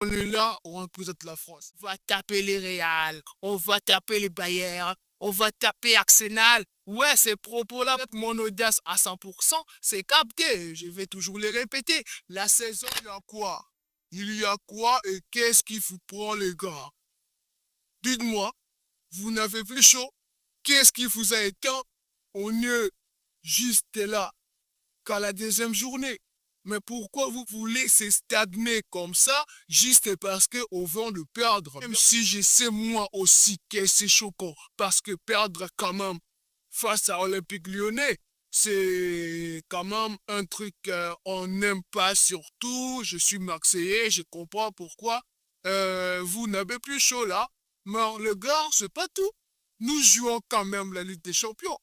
On est là, on représente la France. On va taper les Real, on va taper les Bayern, on va taper Arsenal. Ouais, ces propos-là, mon audace à 100%, c'est capté. Je vais toujours les répéter. La saison, il y a quoi? Il y a quoi et qu'est-ce qui vous prend, les gars? Dites-moi, vous n'avez plus chaud? Qu'est-ce qui vous a éteint? On est juste là qu'à la deuxième journée. Mais pourquoi vous voulez se stagner comme ça juste parce qu'on vient de perdre? Même si je sais moi aussi que c'est choquant parce que perdre quand même face à Olympique Lyonnais, c'est quand même un truc qu'on n'aime pas surtout. Je suis Marseillais, je comprends pourquoi vous n'avez plus chaud là. Mais le gars, c'est pas tout. Nous jouons quand même la Ligue des Champions.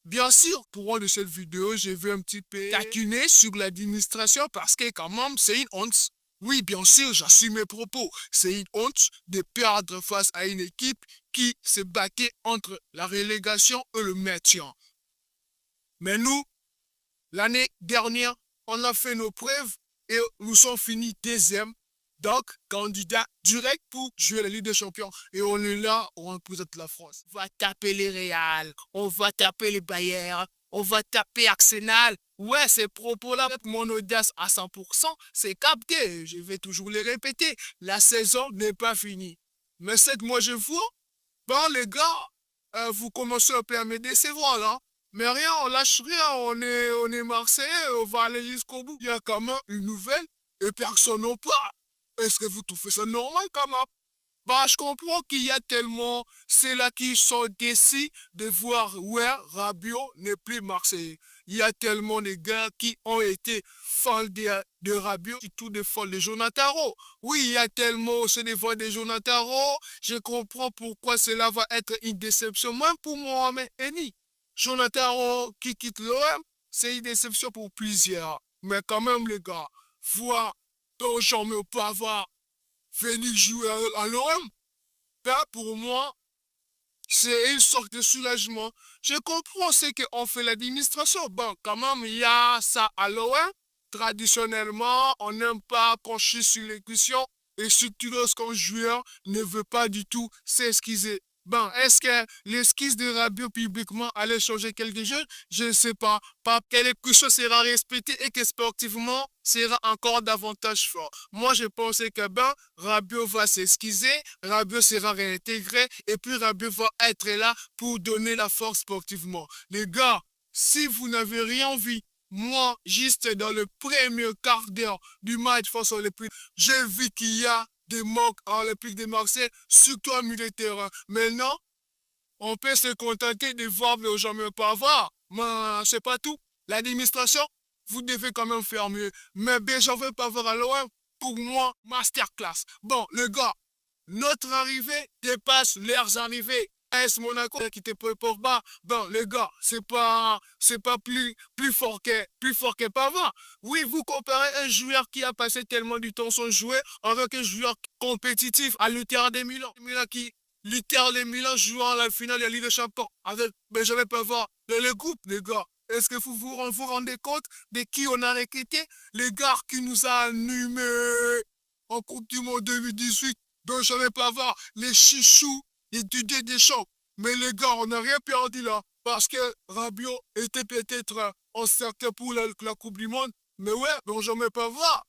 Bien sûr, pour de cette vidéo, j'ai vu un petit peu taquiner sur l'administration parce que quand même, c'est une honte. Oui, bien sûr, j'assume mes propos. C'est une honte de perdre face à une équipe qui se battait entre la relégation et le maintien. Mais nous, l'année dernière, on a fait nos preuves et nous sommes finis deuxième. Donc, candidat direct pour jouer la Ligue des Champions. Et on est là, on représente la France. On va taper les Real, on va taper les Bayern, on va taper Arsenal. Ouais, ces propos-là, mon audace à 100%, c'est capté. Je vais toujours les répéter. La saison n'est pas finie. Mais cette moi je vois, ben les gars, vous commencez un peu à me décevoir là. Mais rien, on lâche rien, on est Marseillais, on va aller jusqu'au bout. Il y a quand même une nouvelle et personne n'en parle. Est-ce que vous trouvez ça normal quand même? Bah, je comprends qu'il y a tellement, c'est là qui sont déçus de voir, ouais, Rabiot n'est plus Marseillais. Il y a tellement de gars qui ont été fans de Rabiot, qui tout des fans de Jonathan Rowe. Oui, il y a tellement aussi des fans de Jonathan Rowe. Je comprends pourquoi cela va être une déception, même pour Mohamed Eni. Jonathan Rowe qui quitte l'OM, c'est une déception pour plusieurs. Mais quand même, les gars, voir Benjamin Pavard venir jouer à l'OM, ben pour moi, c'est une sorte de soulagement. Je comprends ce qu'on fait l'administration. Bon, quand même, il y a ça à l'OM. Traditionnellement, on n'aime pas qu'on chie sur les questions et surtout lorsqu'un joueur ne veut pas du tout s'excuser. Bon, est-ce que l'esquisse de Rabiot publiquement allait changer quelque chose? Je ne sais pas. Pas quelle question sera respectée et que sportivement sera encore davantage fort. Moi, je pensais que ben, Rabiot va s'excuser, Rabiot sera réintégré et puis Rabiot va être là pour donner la force sportivement. Les gars, si vous n'avez rien vu, moi, juste dans le premier quart d'heure du match face à l'Olympique, j'ai vu qu'il y a des manques à l'Olympique de Marseille, surtout au milieu de terrain. Maintenant, on peut se contenter de voir Benjamin Pavard, mais c'est pas tout. L'administration, vous devez quand même faire mieux. Mais Benjamin Pavard à l'OM, pour moi, masterclass. Bon, les gars, notre arrivée dépasse leurs arrivées. AS Monaco qui te prépare bas. Bon, les gars, c'est pas plus fort que Pavard. Oui, vous comparez un joueur qui a passé tellement du temps sans jouer avec un joueur compétitif à l'Inter de Milan. Milan qui l'Inter de Milan jouant à la finale de la Ligue des Champions avec Benjamin Pavard. Le groupe, les gars. Est-ce que vous rendez compte de qui on a recruté? Les gars qui nous a animés en Coupe du Monde 2018. Benjamin Pavard, les chichous, les Didier Deschamps. Mais les gars, on n'a rien perdu là. Parce que Rabiot était peut-être en cercle pour la Coupe du Monde. Mais ouais, Benjamin Pavard,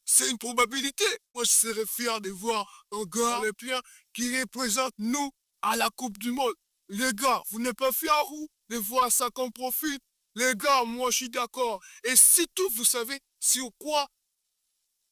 c'est une probabilité. Moi, je serais fier de voir un gars olympien qui représente nous à la Coupe du Monde. Les gars, vous n'êtes pas fiers, vous, de voir ça comme profit? Les gars, moi, je suis d'accord. Et surtout, vous savez sur quoi?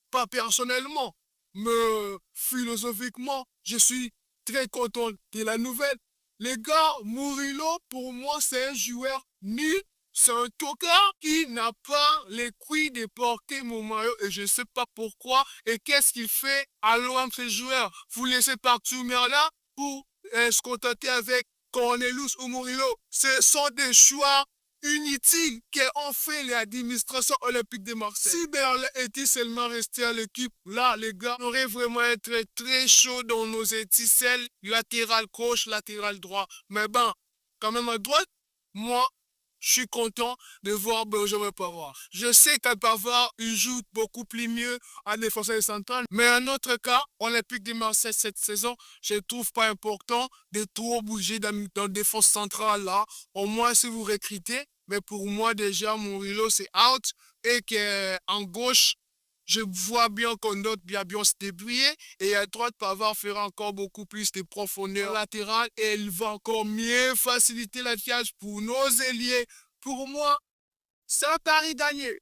Pas personnellement, mais philosophiquement, je suis très content de la nouvelle. Les gars, Murillo, pour moi, c'est un joueur nul. C'est un tocard qui n'a pas les couilles de porter mon maillot et je ne sais pas pourquoi. Et qu'est-ce qu'il fait à l'OM, ce joueur? Vous laissez partir là pour se contenter avec Cornelius ou Murillo. Ce sont des choix inutile qu'ont fait l'administration olympique de Marseille. Si Berlin était seulement resté à l'équipe, là, les gars, on aurait vraiment été très chaud dans nos éticelles, latéral gauche, latéral droit. Mais bon, quand même à droite, moi, je suis content de voir Benjamin Pavard. Je sais qu'un Pavard, il joue beaucoup plus mieux en défenseur central, mais un autre cas, Olympique de Marseille cette saison, je ne trouve pas important de trop bouger dans la défense centrale là. Au moins, si vous recrutez, mais pour moi, déjà, Murillo, c'est out et qu'en gauche, je vois bien qu'on note bien se débrouiller et à droite, Pavard fera encore beaucoup plus de profondeur latérale et il va encore mieux faciliter la tâche pour nos ailiers. Pour moi, c'est un pari gagné.